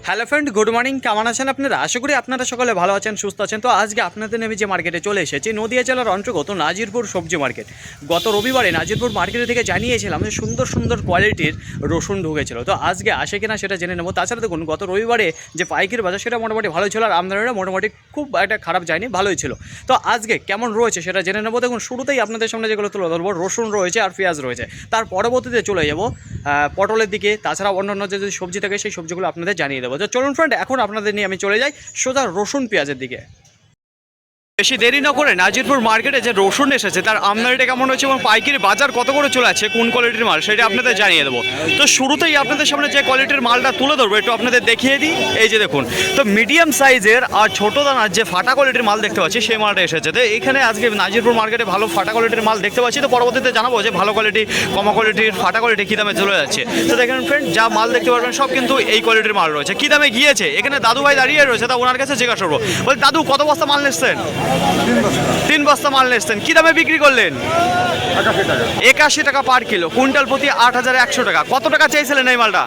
Hello friend, good morning. কেমন আছেন আপনারা? আশা করি আপনারা সকলে ভালো আছেন, সুস্থ আছেন। তো আজকে আপনাদের আমি যে মার্কেটে চলে এসেছি, নদিয়া জেলার অন্তর্গত নাজিরপুর সবজি মার্কেট। গত রবিবারে নাজিরপুর মার্কেট থেকে জানিয়েছিলাম যে সুন্দর সুন্দর কোয়ালিটির রসুন ঢুকেছিল। তো আজকে আসে কিনা সেটা জেনে নেবো। তাছাড়া দেখুন, গত রবিবারে যে পাইকারি বাজার সেটা মোটামুটি ভালোই ছিল, আর আমদানিটা মোটামুটি খুব একটা খারাপ যায়নি, ভালোই ছিল। তো আজকে কেমন রয়েছে সেটা জেনে নেবো। দেখুন, শুরুতেই আপনাদের সামনে যেগুলো তুলে ধরবো, রসুন রয়েছে আর পেঁয়াজ রয়েছে। তার পরবর্তীতে চলে যাবো পটলের দিকে, তাছাড়া অন্যান্য যে সবজি থাকে সেই সবজিগুলো আপনাদের জানিয়ে দেবো। তো চলুন ফ্রেন্ড, এখন আপনাদের নিয়ে আমি চলে যাই সোজা রসুন পেঁয়াজের দিকে। বেশি দেরি না করে নাজিরপুর মার্কেটে যে রসুন এসেছে তার আমদানিটা কেমন হয়েছে এবং পাইকারি বাজার কত করে চলে আছে, কোন কোয়ালিটির মাল, সেটা আপনাদের জানিয়ে দেবো। তো শুরুতেই আপনাদের সামনে যে কোয়ালিটির মালটা তুলে ধরবো একটু আপনাদের দেখিয়ে দিই। এই যে দেখুন, তো মিডিয়াম সাইজের আর ছোটো দানার যে ফাটা কোয়ালিটির মাল দেখতে পাচ্ছি সেই মালটা এসেছে। তো এইখানে আজকে নাজিরপুর মার্কেটে ভালো ফাটা কোয়ালিটির মাল দেখতে পাচ্ছি। তো পরবর্তীতে জানাবো যে ভালো কোয়ালিটি, কমা কোয়ালিটির, ফাটা কোয়ালিটি কী দামে চলে যাচ্ছে। তো দেখেন ফ্রেন্ড, যা মাল দেখতে পারবেন সব কিন্তু এই কোয়ালিটির মাল রয়েছে। কী দামে গিয়েছে এখানে দাদু ভাই দাঁড়িয়ে রয়েছে, তা ওনার কাছে জিজ্ঞাসা করবো। বলছি, দাদু কত বস্তা মাল নিচ্ছেন? 3 বস্তা মাল নিচ্ছেন। কী দামে বিক্রি করলেন? 81 টাকা পার কিলো, কুইন্টাল প্রতি 8100 টাকা। কত টাকা চাইছিলেন এই মালটা?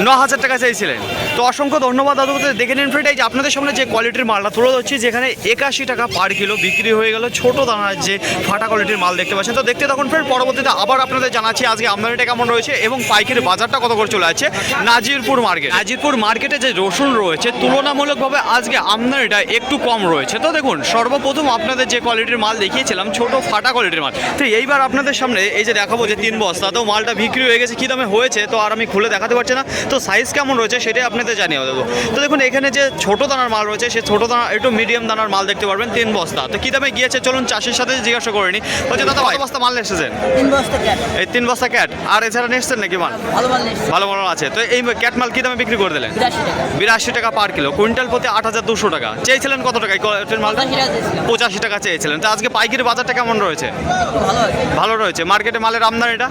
9000 টাকা চাইছিলেন। তো অসংখ্য ধন্যবাদ দাদু। দেখে নিন ফ্রেন্ড, এই যে আপনাদের সামনে যে কোয়ালিটির মালটা তুলে ধরছি, যেখানে 81 টাকা পার কিলো বিক্রি হয়ে গেল ছোট দানার যে ফাটা কোয়ালিটির মাল দেখতে পাচ্ছেন। তো দেখতে তখন ফ্রেন্ড, পরবর্তীতে আবার আপনাদের জানাচ্ছি আজকে আমদানিটা কেমন রয়েছে এবং পাইকারি বাজারটা কত করে চলে আছে নাজিরপুর মার্কেট। নাজিরপুর মার্কেটে যে রসুন রয়েছে তুলনামূলকভাবে আজকে আমদানিটা একটু কম রয়েছে। তো দেখুন, সর্বপ্রথম আপনাদের যে কোয়ালিটির মাল দেখিয়েছিলাম ছোট ফাটা কোয়ালিটির মাল, তো এইবার আপনাদের সামনে এই যে দেখাবো যে 3 বস্তা। তো মালটা বিক্রি হয়ে গেছে, কী দামে হয়েছে তো আর আমি খুলে দেখাতে পারছি না। তো সাইজ কেমন রয়েছে সেটাই আপনাদের জানিয়ে দেবো। তো দেখুন, এখানে যে ছোট দানার মাল রয়েছে সেই ছোট দানা একটু মিডিয়াম দানার মাল দেখতে পারবেন 3 বস্তা। তো কী দামে গিয়েছে চলুন চাষির সাথে জিজ্ঞাসা করে নিই। বলছে, দাদা কত বস্তা মাল এসেছেন? 3 বস্তা ক্যাট। এই 3 বস্তা ক্যাট, আর এছাড়া নিচ্ছেন নাকি মাল? ভালো মাল নেই। ভালো মাল আছে। তো এই ক্যাট মাল কী দামে বিক্রি করে দিলেন? 82 টাকা। 82 টাকা পার কিলো, কুইন্টাল প্রতি 8200 টাকা। চেয়েছিলেন কত টাকা এই কোয়ালিটির মালটা? 85 টাকা চেয়েছিলেন। তো আজকে পাইকারি বাজারটা কেমন রয়েছে? ভালো আছে। ভালো রয়েছে। মার্কেটে মালের আমদানিটা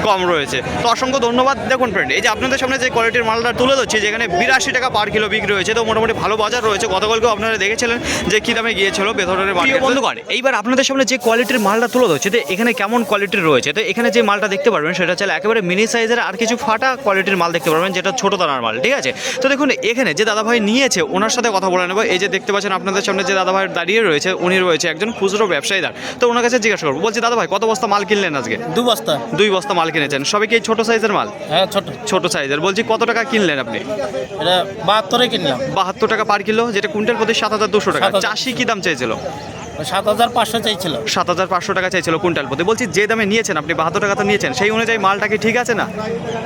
কম রয়েছে। তো অসংখ্য ধন্যবাদ। দেখুন ফ্রেন্ড, এই যে আপনাদের সামনে যে কোয়ালিটির মালটা তুলে ধরছি, যেখানে 82 টাকা পার কিলো বিক্রি হয়েছে। তো মোটামুটি ভালো বাজার রয়েছে। গতকালকেও আপনারা দেখেছিলেন যে কী দামে গিয়েছিল বেথরের মার্কেট। বন্ধুগণ, এইবার আপনাদের সামনে যে কোয়ালিটির মালটা তুলে ধরছে, তো এখানে কেমন কোয়ালিটির রয়েছে। তো এখানে যে মালটা দেখতে পারবেন সেটা হচ্ছে একেবারে মিনি সাইজের, আর কিছু ফাটা কোয়ালিটির মাল দেখতে পারবেন যেটা ছোটো দানার মাল, ঠিক আছে। তো দেখুন, এখানে যে দাদাভাই নিয়েছে ওনার সাথে কথা বলে নেবো। এই যে দেখতে পাচ্ছেন আপনাদের সামনে যে দাদাভাই দাঁড়িয়ে রয়েছে, উনি রয়েছে একজন খুচরো ব্যবসায়ীদার। তো ওনার কাছে জিজ্ঞাসা করবো। বলছি, দাদা ভাই কত বস্তা মাল কিনলেন আজকে? 2 বস্তা। 2 বস্তা মাল কিনেছেন। সবই কি ছোট সাইজের মাল? হ্যাঁ, ছোট ছোট সাইজের। বলছি, কত টাকা কিনলেন আপনি? এটা 72 কিনলাম। 72 টাকা পার কিলো, যেটা কুইন্টাল প্রতি 7200 টাকা। 7000 চাষি কি দাম চেয়েছিল? 7500 চাইছিল। 7500 টাকা চাইছিল কুইন্টাল প্রতি। বলছি, যে দামে নিয়েছেন আপনি 72 টাকা তো নিয়েছেন, সেই অনুযায়ী মালটা কি ঠিক আছে না?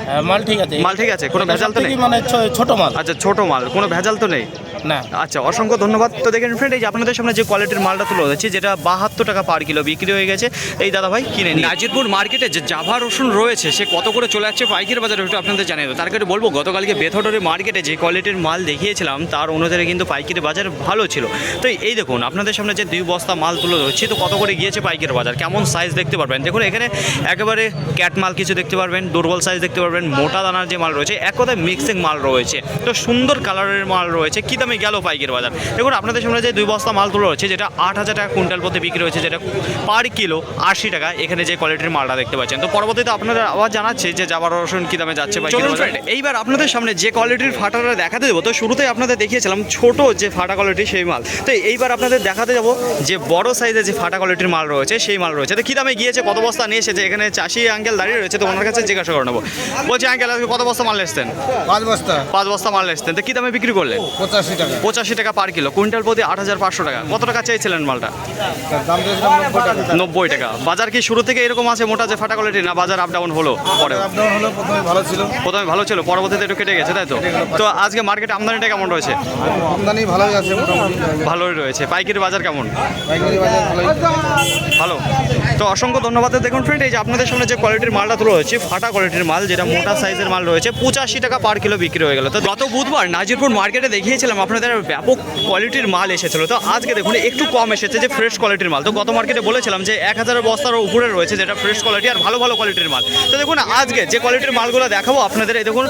হ্যাঁ, মাল ঠিক আছে। মাল ঠিক আছে, কোনো ভেজাল তো নেই? মানে ছোট মাল। আচ্ছা, ছোট মাল, কোনো ভেজাল তো নেই? না। আচ্ছা, অসংখ্য ধন্যবাদ। তো দেখেন ফ্রেন্ড, এই যে আপনাদের সামনে যে কোয়ালিটির মালটা তুলে ধরছি, যেটা 72 টাকা পার কিলো বিক্রি হয়ে গেছে, এই দাদা ভাই কিনে নিন। নাজিরপুর মার্কেটে যে জাভা রসুন রয়েছে সে কত করে চলে যাচ্ছে পাইকারি বাজারে একটু আপনাদের জানিয়ে দেবো। তার কাছে বলবো, গতকালকে বেথরের মার্কেটে যে কোয়ালিটির মাল দেখিয়েছিলাম তার অনুযায়ী কিন্তু পাইকারি বাজার ভালো ছিল। তো এই দেখুন, আপনাদের সামনে যে 2 বস্তা মাল তুলে ধরছি, তো কত করে গিয়েছে পাইকারি বাজার, কেমন সাইজ দেখতে পারবেন। দেখুন, এখানে একেবারে ক্যাট মাল কিছু দেখতে পারবেন, দুর্বল সাইজ দেখতে পারবেন, মোটা দানার যে মাল রয়েছে, এক কথায় মিক্সিং মাল রয়েছে। তো সুন্দর কালারের মাল রয়েছে। কী দামে গেল পাইকারি বাজার? দেখুন, আপনাদের সামনে যে 2 বস্তা মাল তুলে রয়েছে, যেটা 8000 টাকা কুইন্টাল প্রতি বিক্রি হয়েছে, যেটা পার কিলো 80 টাকা। এখানে যে কোয়ালিটির মালটা দেখতে পাচ্ছেন। তো পরবর্তীতে আপনারা আবার জানাচ্ছে যে জাভা রসুন কী দামে যাচ্ছে পাইকারি বাজার। এইবার আপনাদের সামনে যে কোয়ালিটির ফাটাটা দেখাতে দেবো। তো শুরুতেই আপনাদের দেখিয়েছিলাম ছোট যে ফাটা কোয়ালিটি সেই মাল। তো এইবার আপনাদের দেখাতে যাবো যে বড় সাইজের যে ফাটা কোয়ালিটির মাল রয়েছে সেই মাল রয়েছে। তো কী দামে গিয়েছে, কত বস্তা নিয়ে এসেছে, এখানে চাষি আঙ্কেল দাঁড়িয়ে রয়েছে। তো ওনার কাছে জিজ্ঞাসা করে নেবো। বলছি, আঙ্কেল আজকে কত বস্তা মাল এসছেন? 5 বস্তা। 5 বস্তা মাল এসছেন। তো কী দামে বিক্রি করলেন? 85 টাকা। 85 টাকা পার কিলো, কুইন্টাল প্রতি 8500 টাকা। কত টাকা চাইছিলেন মালটা? দাম দিয়েছিলাম 90 টাকা। 90 টাকা। বাজার কি শুরু থেকে এরকম আছে মোটা যে ফাটা কোয়ালিটি, না বাজার আপ ডাউন হলো পরে? আপ ডাউন হলো, প্রথমে ভালো ছিল। প্রথমে ভালো ছিল, পরবর্তীতে একটু কেটে গেছে, তাই তো? তো আজকে মার্কেটে আমদানিটা কেমন রয়েছে? আমদানি ভালোই আছে মোটামুটি। ভালোই রয়েছে। পাইকারি বাজার কেমন? পাইকারি বাজার ভালোই। ভালো। তো অসংখ্য ধন্যবাদ। দেখুন ফ্রেন্ড, এই যে আপনাদের সামনে যে কোয়ালিটির মালটা তুলে হচ্ছে, ফাটা কোয়ালিটির মাল, যেটা মোটা সাইজের মাল রয়েছে, 85 টাকা পার কিলো বিক্রি হয়ে গেল। তো গত বুধবার নাজিরপুর মার্কেটে দেখিয়েছিলাম আপনাদের ব্যাপক কোয়ালিটির মাল এসেছিল, তো আজকে দেখুন একটু কম এসেছে যে ফ্রেশ কোয়ালিটির মাল। তো গত মার্কেটে বলেছিলাম যে 1000 বস্তার উপরে রয়েছে যেটা ফ্রেশ কোয়ালিটি আর ভালো ভালো কোয়ালিটির মাল। তো দেখুন আজকে যে কোয়ালিটির মালগুলো দেখাবো আপনাদের, এই দেখুন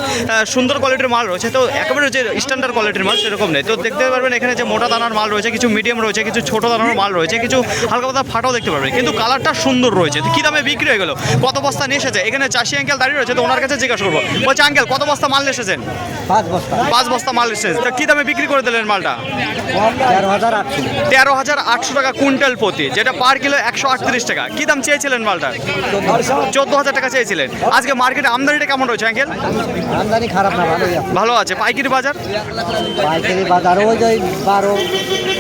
সুন্দর কোয়ালিটির মাল রয়েছে। তো একেবারে যে স্ট্যান্ডার্ড কোয়ালিটির মাল সেরকম নেই। তো দেখতে পারবেন এখানে যে মোটা দানার মাল রয়েছে, কিছু মিডিয়াম রয়েছে, কিছু ছোট দানার মাল রয়েছে, কিছু হালকা পাতলা ফাটাও দেখতে পারবেন, কিন্তু কালারটা সুন্দর রয়েছে। তো কী দামে বিক্রি হয়ে গেল, কত বস্তা নিয়ে এসেছে, এখানে চাষি আঙ্কেল দাঁড়িয়ে রয়েছে। তো ওনার কাছে জিজ্ঞাসা করবো, বলছে আঙ্কেল কত বস্তা মাল নিয়ে এসেছেন? 5 বস্তা মাল এসেছে। তো কী দামে বিক্রি করে দিলেন মালটা? 13,800 টাকা কুইন্টাল প্রতি, যেটা পার কিলো 138 টাকা। কী দাম চেয়েছিলেন মালটা? 14,000 টাকা চেয়েছিলেন। আজকে মার্কেটে আমদানিটা কেমন রয়েছে আঙ্কেল? আমদানি খারাপ না, ভালোই আছে। ভালো আছে। পাইকারি বাজার? পাইকারি বাজার ওই যে 12,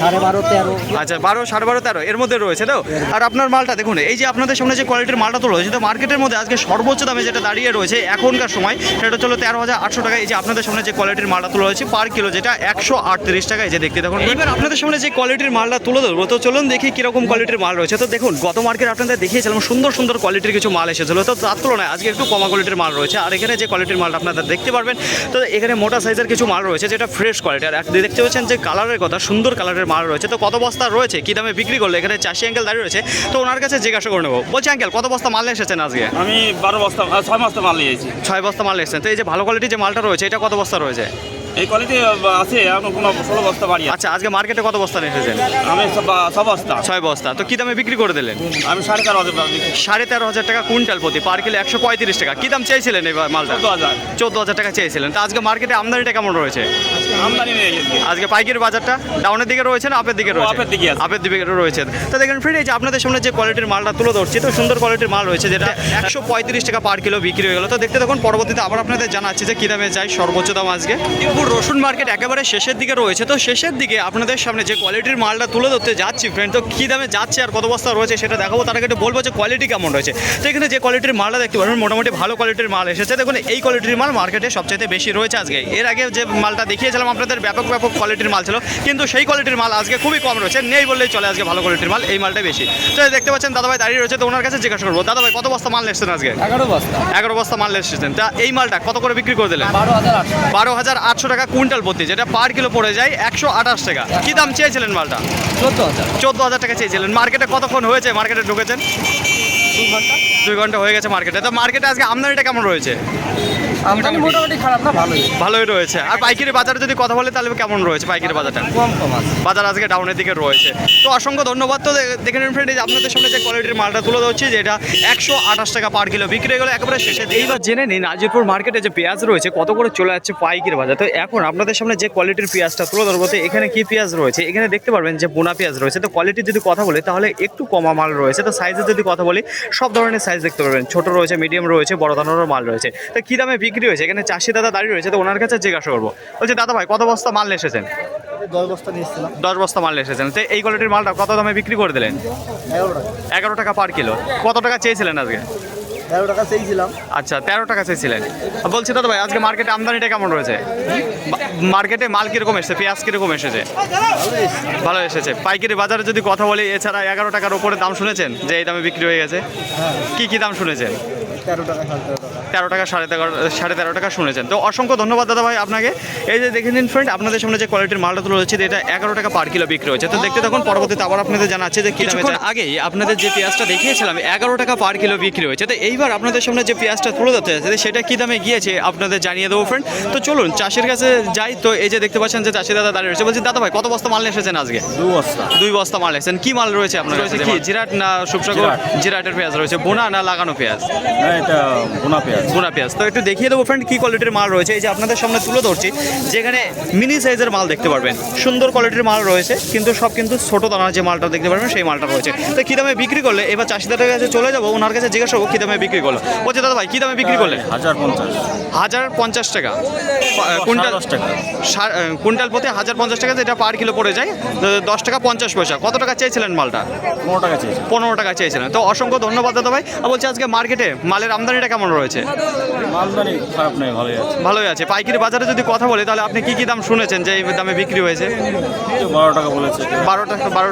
12.5, 13। আচ্ছা 12, 12.5, 13 এর মধ্যে রয়েছে। তো আর আপনার মালটা দেখুন, এই যে আপনাদের সামনে যে কোয়ালিটির মালটা তো রয়েছে, তো মার্কেটের মধ্যে আজকে সর্বোচ্চ দামে যেটা দাঁড়িয়ে রয়েছে এখনকার সময় সেটা হলো 13,800 টাকা। এই যে আপনাদের সামনে যে কোয়ালিটির মালটা তুলে রয়েছে পার কিলো, যেটা 138 টাকা। এই যে দেখতে দেখুন, এবার আপনাদের সামনে যে কোয়ালিটির মালটা তুলে ধরবো, তো চলুন দেখি কীরকম কোয়ালিটির মাল রয়েছে। তো দেখুন গত মার্কেট আপনাদের দেখিয়েছিলাম সুন্দর সুন্দর কোয়ালিটির কিছু মাল এসেছিলো, তো তার তুলনায় আজকে একটু কমা কোয়ালিটির মাল রয়েছে। আর এখানে যে কোয়ালিটির মালটা আপনারা দেখতে পারবেন, তো এখানে মোটা সাইজের কিছু মাল রয়েছে যেটা ফ্রেশ কোয়ালিটি। আর দেখতে পাচ্ছেন যে কালারের কথা, সুন্দর কালারের মাল রয়েছে। তো কত বস্তা রয়েছে, কী দামে বিক্রি করলে, এখানে চাষি আঙ্কেল দাঁড়িয়ে রয়েছে। তো ওনার কাছে জিজ্ঞাসা করে নেবো। বলছি আঙ্কেল কত বস্তা মাল এসেছেন আজকে? আমি 6 বস্তা মাল নিয়েছি। 6 বস্তা মাল এসেছেন। তো এই যে ভালো কোয়ালিটির যে মালটা রয়েছে এটা কত বস্তা রয়েছে? এই কোয়ালিটি আছে এখন কোনো 16 বস্তা বাড়ি আছে। আচ্ছা আজকে মার্কেটে কত বস্তা নিয়ে এসেছেন? আমি 6 বস্তা। 6 বস্তা। তো কী দামে বিক্রি করে দিলেন? আমি 13,500 বিক্রি। 13,500 টাকা কুইন্টাল প্রতি, পার কিলো 135 টাকা। কী দাম চেয়েছিলেন এই মালটা? 14,000। 14,000 টাকা চেয়েছিলেন। তো আজকে মার্কেটে আমদানিটা কেমন রয়েছে? আমদানি নিয়ে গেছি। আজকে পাইকারি বাজারটা ডাউনের দিকে রয়েছে না আপের দিকে রয়েছে? আপের দিকে আছে। আপের দিকে রয়েছে। তো দেখেন ফ্রেন্ড, এই যে আপনাদের সামনে যে কোয়ালিটির মালটা তুলে ধরছি, তো সুন্দর কোয়ালিটির মাল রয়েছে যেটা 135 টাকা পার কিলো বিক্রি হয়ে গেল। তো দেখতে দেখুন পরবর্তীতে আবার আপনাদের জানাচ্ছি যে কী দামে যায় সর্বোচ্চ দাম আজকে। কিন্তু রসুন মার্কেট একেবারে শেষের দিকে রয়েছে। তো শেষের দিকে আপনাদের সামনে যে কোয়ালিটির মালটা তুলে ধরতে যাচ্ছি ফ্রেন্ড, তো কী দামে যাচ্ছে আর কত বস্তা রয়েছে সেটা দেখাবো। তার আগে একটু বলবো যে কোয়ালিটি কেমন রয়েছে। তো এখানে যে কোয়ালিটির মালটা দেখতে পারবেন মোটামুটি ভালো কোয়ালিটির মাল এসেছে। দেখুন এই কোয়ালিটির মাল মার্কেটে সবচেয়ে বেশি রয়েছে আজকে। এর আগে যে মালটা দেখিয়েছিলাম আপনাদের ব্যাপক কোয়ালিটির মাল ছিল, কিন্তু সেই কোয়ালিটির মাল আজকে খুবই কম রয়েছে, নেই বললেই চলে। আজকে ভালো কোয়ালিটির মাল, এই মালটাই বেশি। তো দেখতে পাচ্ছেন দাদাভাই দাঁড়িয়ে রয়েছে। তো ওনার কাছে জিজ্ঞাসা করবো, দাদাভাই কত বস্তা মাল এসেছেন আজকে? 11 বস্তা। 11 বস্তা মাল এসেছেন। তা এই মালটা কত করে বিক্রি করে দিলেন? 12,800। 12,800 টাকা কুইন্টাল প্রতি, যেটা পার কিলো পড়ে যায় 128 টাকা। কি দাম চেয়েছিলেন মালটা? 14,000। 14,000 টাকা চেয়েছিলেন। মার্কেটে কতক্ষণ হয়েছে মার্কেটে ঢুকেছেন? 2 ঘন্টা হয়ে গেছে মার্কেটে। তো মার্কেটে আজকে আমদানিটা কেমন রয়েছে? আমদানি মোটামুটি খারাপ না, ভালোই। ভালোই রয়েছে। আর পাইকারি বাজারে যদি কথা বলে তাহলে কেমন রয়েছে পাইকারি বাজারটা? কম আছে। বাজার আজকে ডাউনের দিকে রয়েছে। তো অসংখ্য ধন্যবাদ। তো দেখে নিন ফ্রেন্ড, আপনাদের সামনে যে কোয়ালিটির মালটা তুলে ধরছি, যেটা 128 টাকা পার কিলো বিক্রি হয়ে গেলো একেবারে শেষে। এইবার জেনে নিন নাজিরপুর মার্কেটে যে পেঁয়াজ রয়েছে কত করে চলে যাচ্ছে পাইকারি বাজার। তো এখন আপনাদের সামনে যে কোয়ালিটির পেঁয়াজটা তুলে ধরবো, তো এখানে কি পেঁয়াজ রয়েছে, এখানে দেখতে পারবেন যে বোনা পেঁয়াজ রয়েছে। তো কোয়ালিটির যদি কথা বলি তাহলে একটু কমা মাল রয়েছে। তো সাইজের যদি কথা বলি সব ধরনের সাইজ দেখতে পারবেন, ছোট রয়েছে, মিডিয়াম রয়েছে, বড় ধরনেরও মাল রয়েছে। তো কী দামে বিক্রি হয়েছে এখানে চাষি দাদা দাঁড়িয়ে রয়েছে। তো ওনার কাছে জিজ্ঞাসা করবো। বলছে দাদা ভাই কত বস্তা মাল এসেছেন? 10 বস্তা নিয়েছিলাম। 10 বস্তা মাল এসেছেন। তো এই কোয়ালিটির মালটা কত দামে বিক্রি করে দিলেন? 11 টাকা পার কিলো। কত টাকা চেয়েছিলেন আজকে? 13 টাকা চেয়েছিলাম। আচ্ছা 13 টাকা চেয়েছিলেন। বলছি দাদা ভাই আজকে মার্কেটে আমদানিটা কেমন রয়েছে? মার্কেটে মাল কীরকম এসেছে, পেঁয়াজ কীরকম এসেছে? ভালো এসেছে। পাইকারি বাজারে যদি কথা বলি, এছাড়া 11 টাকার উপরে দাম শুনেছেন যে এই দামে বিক্রি হয়ে গেছে? কি দাম শুনেছেন? 13 টাকা, 13 টাকা, 13.5 টাকা শুনেছেন। তো অসংখ্য ধন্যবাদ দাদা ভাই আপনাকে। এই যে দেখে নিন ফ্রেন্ড, আপনাদের সামনে যে কোয়ালিটির মালটা তুলে হচ্ছে, এটা 11 টাকা পার কিলো বিক্রি হচ্ছে। তো দেখতে থাকুন, পরবর্তীতে আবার আপনাদের জানাচ্ছে যে কিছুক্ষণ আগেই আপনাদের যে পেঁয়াজটা দেখিয়েছিলাম 11 টাকা পার কিলো বিক্রি হয়েছে। তো এইবার আপনাদের সামনে যে পেঁয়াজটা তুলে ধরতে যাচ্ছে সেটা কী দামে গিয়েছে আপনাদের জানিয়ে দেবো ফ্রেন্ড। তো চলুন চাষির কাছে যাই। তো এই যে দেখতে পাচ্ছেন যে চাষি দাদা দাঁড়িয়ে রয়েছে। বলছি দাদা ভাই কত বস্তা মাল এসেছেন আজকে? 2 বস্তা। 2 বস্তা মাল এসেছেন। কি মাল রয়েছে আপনার কাছে? কি জিরাট না সুপসাগর? জিরাটের পেঁয়াজ রয়েছে। বোনা না লাগানো পেঁয়াজ? না, এটা বোনা পেঁয়াজ। বোনা পেঁয়াজ। তো একটু দেখিয়ে দেবো ফ্রেন্ড কী কোয়ালিটির মাল রয়েছে। এই যে আপনাদের সামনে তুলে ধরছি, যেখানে মিনি সাইজের মাল দেখতে পারবেন, সুন্দর কোয়ালিটির মাল রয়েছে, কিন্তু সব কিন্তু ছোটো দানার যে মালটা দেখতে পারবেন সেই মালটা রয়েছে। তো কী দামে বিক্রি করলে এবার চাষিদারের কাছে চলে যাবো, ওনার কাছে জিজ্ঞাসা করবো কী দামে বিক্রি করলো। বলছে দাদা ভাই কী দামে বিক্রি করলে? 1050। 1050 টাকা কুইন্টাল। 10 টাকা কুইন্টাল প্রতি 1050 টাকা, যেটা পার কিলো পড়ে যায় 10 টাকা 50 পয়সা। কত টাকা চেয়েছিলেন মালটা? 15 টাকা চেয়েছি। 15 টাকা চেয়েছিলেন। তো অসংখ্য ধন্যবাদ দাদা ভাই। বলছি আজকে মার্কেটে মালের আমদানিটা কেমন রয়েছে? আমদানি খারাপ নয়, ভালোই আছে। ভালোই আছে। পাইকারি বাজারে যদি কথা বলি তাহলে আপনি কি দাম শুনেছেন যে এই দামে বিক্রি হয়েছে? 12 টাকা বলেছে। 12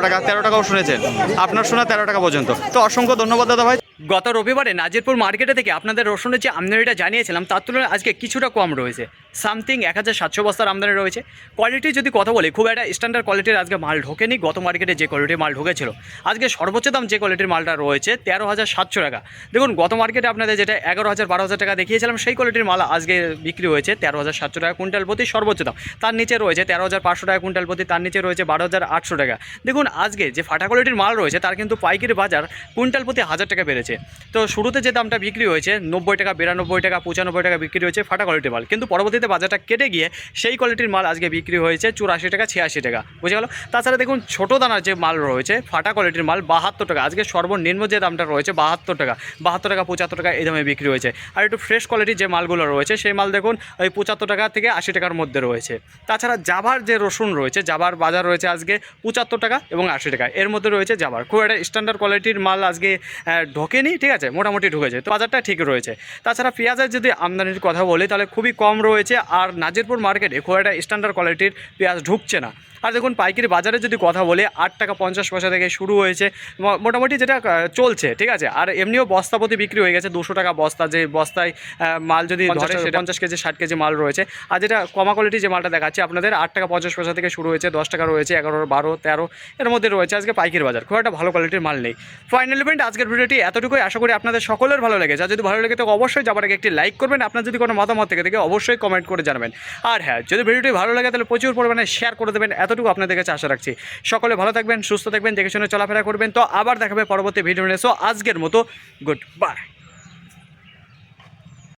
টাকা, 13 টাকাও শুনেছেন। আপনার শোনা 13 টাকা পর্যন্ত। তো অসংখ্য ধন্যবাদ দাদা ভাই। গত রবিবারে নাজিরপুর মার্কেটে থেকে আপনাদের রসুনের যে আমদানিটা জানিয়েছিলাম তার তুলনায় আজকে কিছুটা কম রয়েছে, সামথিং 1700 বস্তার আমদানি রয়েছে। কোয়ালিটি যদি কথা বলি, খুব একটা স্ট্যান্ডার্ড কোয়ালিটির আজকে মাল ঢোকেনি। গত মার্কেটে যে কোয়ালিটির মাল ঢুকেছিল, আজকে সর্বোচ্চ দাম যে কোয়ালিটির মালটা রয়েছে 13,700 টাকা। দেখুন গত মার্কেটে আপনাদের যেটা 11,000 12,000 টাকা দেখিয়েছিলাম, সেই কোয়ালিটির মাল আজকে বিক্রি হয়েছে 13,700 টাকা কুইন্টাল প্রতি সর্বোচ্চ দাম। তার নিচে রয়েছে 13,500 টাকা কুইন্টাল প্রতি, তার নিচে রয়েছে 12,800 টাকা। দেখুন আজকে যে ফাটা কোয়ালিটির মাল রয়েছে তার কিন্তু পাইকারি বাজার কুইন্টাল প্রতি 1000 টাকা বেড়েছে। তো শুরুতে যে দামটা বিক্রি হয়েছে 90 টাকা, 92 টাকা, 95 টাকা বিক্রি হয়েছে ফাটা কোয়ালিটির মাল, কিন্তু পরবর্তীতে বাজারটা কেটে গিয়ে সেই কোয়ালিটির মাল আজকে বিক্রি হয়েছে 84 টাকা, 86 টাকা, বুঝে গেল। তাছাড়া দেখুন ছোটো দানার যে মাল রয়েছে ফাটা কোয়ালিটির মাল 72 টাকা, আজকে সর্বনিম্ন যে দামটা রয়েছে 72 টাকা, 72 টাকা 75 টাকা এই দামে বিক্রি হয়েছে। আর একটু ফ্রেশ কোয়ালিটির যে মালগুলো রয়েছে সেই মাল দেখুন ওই 75 টাকা থেকে 80 টাকার মধ্যে রয়েছে। তাছাড়া জাভার যে রসুন রয়েছে, জাভার বাজার রয়েছে আজকে 75 টাকা এবং 80 টাকা, এর মধ্যে রয়েছে জাভার। খুব একটা স্ট্যান্ডার্ড কোয়ালিটির মাল আজকে ঢোকেনি, ঠিক আছে, মোটামুটি ঢুকেছে, তো বাজারটা ঠিক রয়েছে। তাছাড়া পেঁয়াজের যদি আমদানির কথা বলি তাহলে খুবই কম রয়েছে, আর নাজিরপুর মার্কেটে খুব একটা স্ট্যান্ডার্ড কোয়ালিটির পেঁয়াজ ঢুকছে না। আর দেখুন পাইকারি বাজারে যদি কথা বলি 8 টাকা 50 পয়সা থেকে শুরু হয়েছে, মোটামুটি যেটা চলছে, ঠিক আছে। আর এমনিও বস্তা প্রতি বিক্রি হয়ে গেছে 200 টাকা বস্তা, যে বস্তায় মাল যদি ধরে সেটা 50 কেজি 60 কেজি মাল রয়েছে। আর যেটা কমা কোয়ালিটি যে মালটা দেখাচ্ছে আপনাদের 8 টাকা 50 পয়সা থেকে শুরু হয়েছে, 10 টাকা রয়েছে, 11, 12, 13 এর মধ্যে রয়েছে আজকে পাইকারি বাজার। খুব একটা ভালো কোয়ালিটির মাল নেই। ফাইনালি ফ্রেন্ড, আজকের ভিডিওটি এতটুকুই, আশা করি আপনাদের সকলের ভালো লেগেছে। আর যদি ভালো লেগে তো অবশ্যই যাবার আগে একটি লাইক করবেন, আপনার যদি কোনো মতামত থেকে অবশ্যই কমেন্ট করে জানাবেন। আর হ্যাঁ, যদি ভিডিওটি ভালো লাগে তাহলে প্রচুর পরিমাণে শেয়ার করে দেবেন, এতটুকু আপনাদের কাছে আশা রাখছি। সকলে ভালো থাকবেন, সুস্থ থাকবেন, দেখে শুনে চলাফেরা করবেন। তো আবার দেখাবে পরবর্তী ভিডিও নিয়ে। সো আজকের মতো গুড বাই।